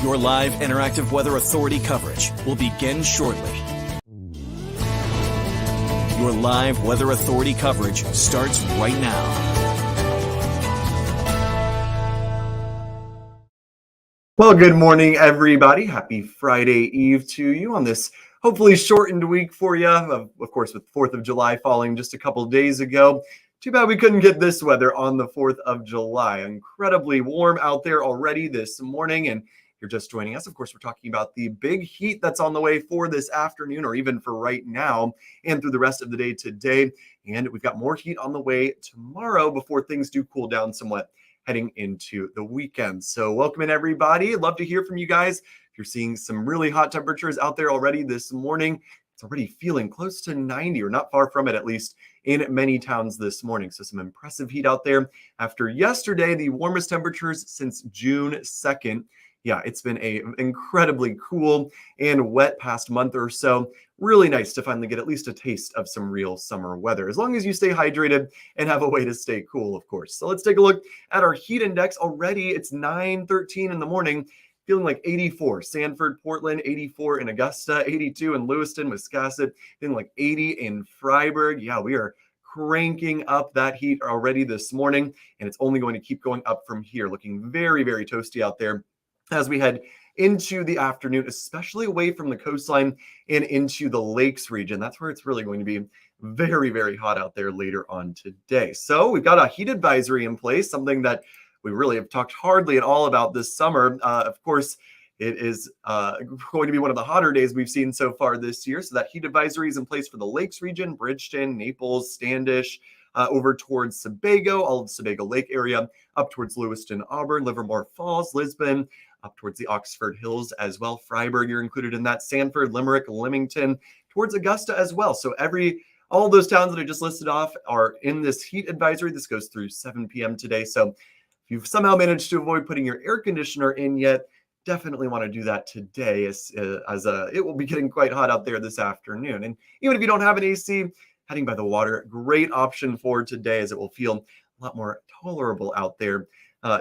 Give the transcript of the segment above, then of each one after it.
Your live interactive weather authority coverage will begin shortly. Your live weather authority coverage starts right now. Well, good morning, everybody. Happy Friday Eve to you on this hopefully shortened week for you. Of course, with 4th of July falling just a couple days ago. Too bad we couldn't get this weather on the 4th of July. Incredibly warm out there already this morning. And if you're just joining us, of course, we're talking about the big heat that's on the way for this afternoon, or even for right now and through the rest of the day today. And we've got more heat on the way tomorrow before things do cool down somewhat heading into the weekend. So welcome in, everybody. I'd love to hear from you guys. If you're seeing some really hot temperatures out there already this morning, it's already feeling close to 90 or not far from it, at least in many towns this morning. So some impressive heat out there after yesterday, the warmest temperatures since June 2nd. Yeah, it's been an incredibly cool and wet past month or so. Really nice to finally get at least a taste of some real summer weather, as long as you stay hydrated and have a way to stay cool, of course. So let's take a look at our heat index. Already it's 9:13 in the morning, feeling like 84. Sanford, Portland, 84 in Augusta, 82 in Lewiston, Wiscasset, feeling like 80 in Freiburg. Yeah, we are cranking up that heat already this morning, and it's only going to keep going up from here. Looking very, very toasty out there as we head into the afternoon, especially away from the coastline and into the lakes region. That's where it's really going to be very, very hot out there later on today. So we've got a heat advisory in place, something that we really have talked hardly at all about this summer. Of course, it is going to be one of the hotter days we've seen so far this year. So that heat advisory is in place for the lakes region, Bridgeton, Naples, Standish, over towards Sebago, all of the Sebago Lake area, up towards Lewiston, Auburn, Livermore Falls, Lisbon, up towards the Oxford Hills as well. Freiburg, you're included in that. Sanford, Limerick, Leamington, towards Augusta as well. So all those towns that I just listed off are in this heat advisory. This goes through 7 p.m. today. So if you've somehow managed to avoid putting your air conditioner in yet, definitely want to do that today, as it will be getting quite hot out there this afternoon. And even if you don't have an AC, heading by the water, great option for today, as it will feel a lot more tolerable out there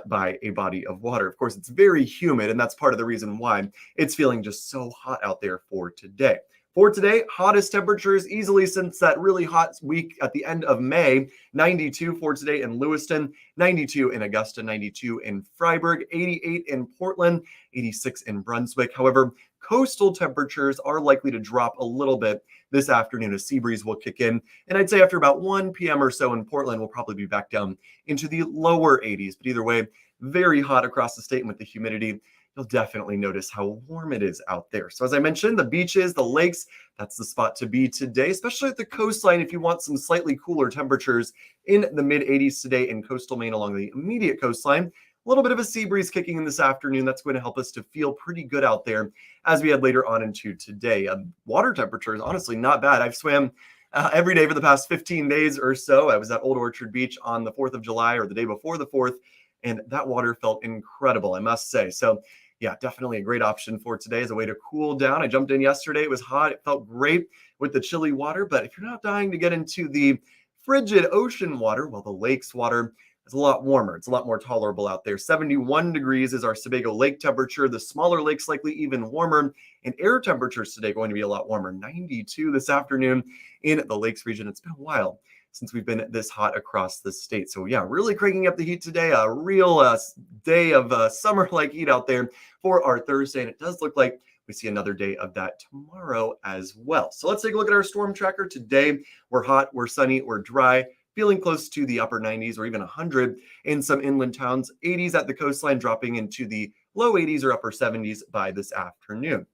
by a body of water. Of course, it's very humid, and that's part of the reason why it's feeling just so hot out there for today. For today, hottest temperatures easily since that really hot week at the end of May. 92 for today in Lewiston, 92 in Augusta, 92 in Freiburg, 88 in Portland, 86 in Brunswick. However, coastal temperatures are likely to drop a little bit this afternoon. A sea breeze will kick in, and I'd say after about 1 p.m. or so in Portland, we'll probably be back down into the lower 80s. But either way, very hot across the state, and with the humidity, you'll definitely notice how warm it is out there. So as I mentioned, the beaches, the lakes, that's the spot to be today, especially at the coastline if you want some slightly cooler temperatures in the mid-80s today in coastal Maine along the immediate coastline. A little bit of a sea breeze kicking in this afternoon. That's going to help us to feel pretty good out there as we head later on into today. Water temperature is honestly not bad. I've swam every day for the past 15 days or so. I was at Old Orchard Beach on the 4th of July, or the day before the 4th, and that water felt incredible, I must say. So yeah, definitely a great option for today as a way to cool down. I jumped in yesterday. It was hot. It felt great with the chilly water. But if you're not dying to get into the frigid ocean water, well, the lake's water is a lot warmer. It's a lot more tolerable out there. 71 degrees is our Sebago Lake temperature. The smaller lakes likely even warmer. And air temperatures today going to be a lot warmer. 92 this afternoon in the lakes region. It's been a while since we've been this hot across the state. So yeah, really cranking up the heat today. A real day of summer-like heat out there for our Thursday. And it does look like we see another day of that tomorrow as well. So let's take a look at our storm tracker. Today, we're hot, we're sunny, we're dry, feeling close to the upper 90s or even 100 in some inland towns, 80s at the coastline, dropping into the low 80s or upper 70s by this afternoon.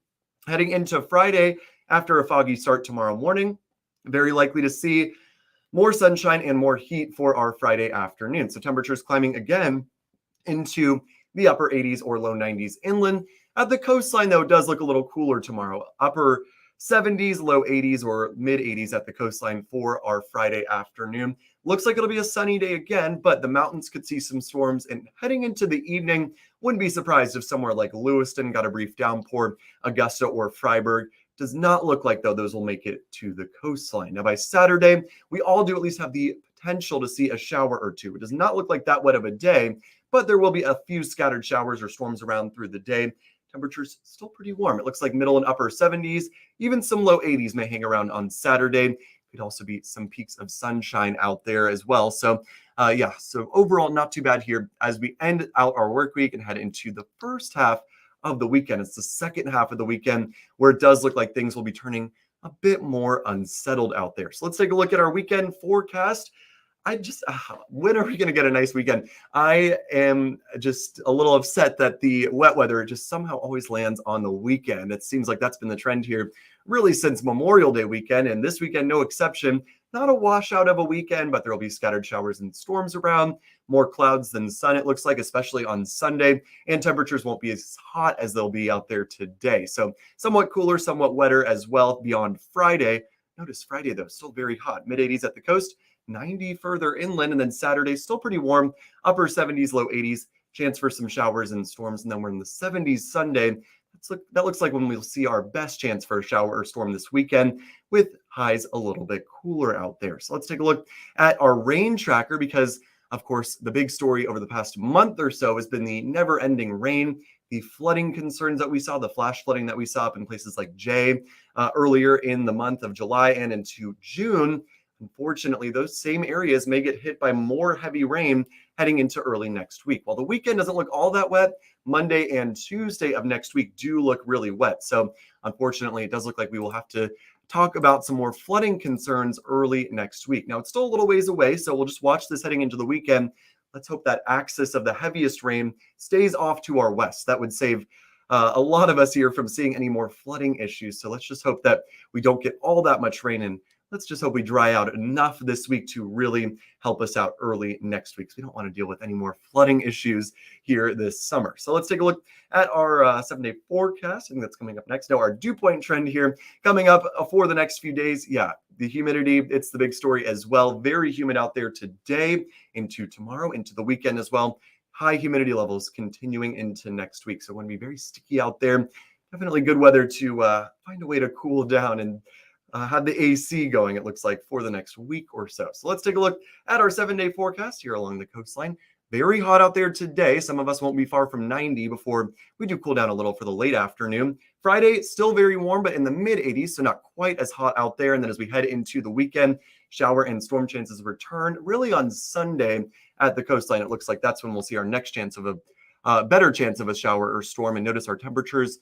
Heading into Friday, after a foggy start tomorrow morning, very likely to see more sunshine and more heat for our Friday afternoon. So temperatures climbing again into the upper 80s or low 90s inland. At the coastline, though, it does look a little cooler tomorrow. Upper 70s, low 80s, or mid 80s at the coastline for our Friday afternoon. Looks like it'll be a sunny day again, but the mountains could see some storms. And heading into the evening, wouldn't be surprised if somewhere like Lewiston got a brief downpour. Augusta or Freiburg does not look like, though, those will make it to the coastline. Now, by Saturday, we all do at least have the potential to see a shower or two. It does not look like that wet of a day, but there will be a few scattered showers or storms around through the day. temperatures still pretty warm. It looks like middle and upper 70s, even some low 80s may hang around on Saturday. Could also be some peaks of sunshine out there as well. So so overall, not too bad here as we end out our work week and head into the first half of the weekend. It's the second half of the weekend where it does look like things will be turning a bit more unsettled out there. So let's take a look at our weekend forecast. When are we going to get a nice weekend? I am just a little upset that the wet weather just somehow always lands on the weekend. It seems like that's been the trend here really since Memorial Day weekend, and this weekend no exception. Not a washout of a weekend, but there will be scattered showers and storms around, more clouds than sun, it looks like, especially on Sunday, and temperatures won't be as hot as they'll be out there today. So somewhat cooler, somewhat wetter as well beyond Friday. Notice Friday, though, still very hot, mid-80s at the coast, 90 further inland, and then Saturday still pretty warm, upper 70s, low 80s, chance for some showers and storms, and then we're in the 70s Sunday. That looks like when we'll see our best chance for a shower or storm this weekend, with highs a little bit cooler out there. So let's take a look at our rain tracker because, of course, the big story over the past month or so has been the never-ending rain, the flooding concerns that we saw, the flash flooding that we saw up in places like Jay earlier in the month of July and into June. Unfortunately, those same areas may get hit by more heavy rain heading into early next week. While the weekend doesn't look all that wet, Monday and Tuesday of next week do look really wet. So unfortunately, it does look like we will have to talk about some more flooding concerns early next week. Now, it's still a little ways away, so we'll just watch this heading into the weekend. Let's hope that axis of the heaviest rain stays off to our west. That would save a lot of us here from seeing any more flooding issues. So let's just hope that we don't get all that much rain, and let's just hope we dry out enough this week to really help us out early next week. So we don't want to deal with any more flooding issues here this summer. So let's take a look at our 7-day forecast. I think that's coming up next. Now, our dew point trend here coming up for the next few days. Yeah, the humidity, it's the big story as well. Very humid out there today, into tomorrow, into the weekend as well. High humidity levels continuing into next week. So we're going to be very sticky out there. Definitely good weather to find a way to cool down and had the AC going, it looks like, for the next week or so. So let's take a look at our 7-day forecast here along the coastline. Very hot out there today. Some of us won't be far from 90 before we do cool down a little for the late afternoon. Friday, still very warm, but in the mid-80s, so not quite as hot out there. And then as we head into the weekend, shower and storm chances return really on Sunday at the coastline. It looks like that's when we'll see our next chance of a better chance of a shower or storm. And notice our temperatures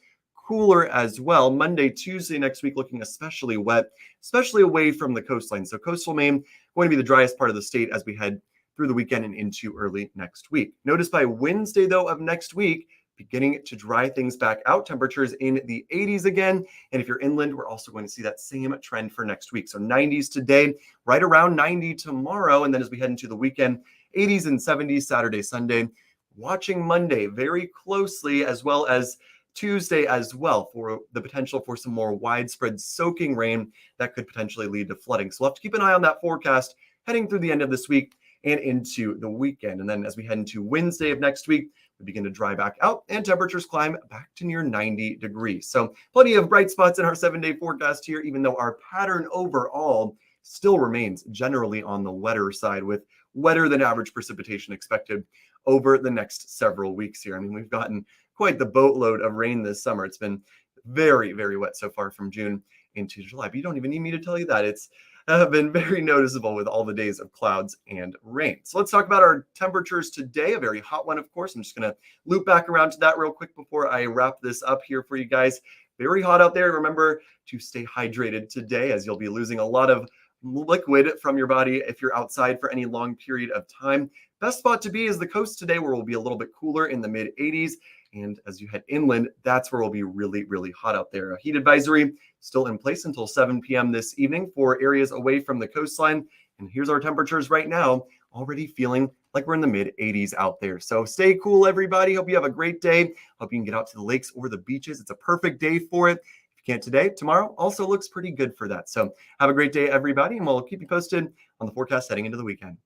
cooler as well. Monday, Tuesday next week looking especially wet, especially away from the coastline. So coastal Maine going to be the driest part of the state as we head through the weekend and into early next week. Notice by Wednesday, though, of next week, beginning to dry things back out. Temperatures in the 80s again. And if you're inland, we're also going to see that same trend for next week. So 90s today, right around 90 tomorrow. And then as we head into the weekend, 80s and 70s Saturday, Sunday. Watching Monday very closely, as well as Tuesday as well, for the potential for some more widespread soaking rain that could potentially lead to flooding. So we'll have to keep an eye on that forecast heading through the end of this week and into the weekend. And then as we head into Wednesday of next week, we begin to dry back out and temperatures climb back to near 90 degrees. So plenty of bright spots in our 7-day forecast here, even though our pattern overall still remains generally on the wetter side, with wetter than average precipitation expected over the next several weeks here. I mean, we've gotten quite the boatload of rain this summer. It's been very, very wet so far from June into July, but you don't even need me to tell you that. It's been very noticeable with all the days of clouds and rain. So let's talk about our temperatures today. A very hot one, of course. I'm just going to loop back around to that real quick before I wrap this up here for you guys. Very hot out there. Remember to stay hydrated today, as you'll be losing a lot of liquid from your body if you're outside for any long period of time. Best spot to be is the coast today, where we'll be a little bit cooler in the mid 80s. And as you head inland, that's where we'll be really, really hot out there. A heat advisory still in place until 7 p.m. this evening for areas away from the coastline. And here's our temperatures right now, already feeling like we're in the mid 80s out there. So stay cool, everybody. Hope you have a great day. Hope you can get out to the lakes or the beaches. It's a perfect day for it. If you can't today, tomorrow also looks pretty good for that. So have a great day, everybody, and we'll keep you posted on the forecast heading into the weekend.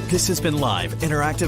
This has been Live Interactive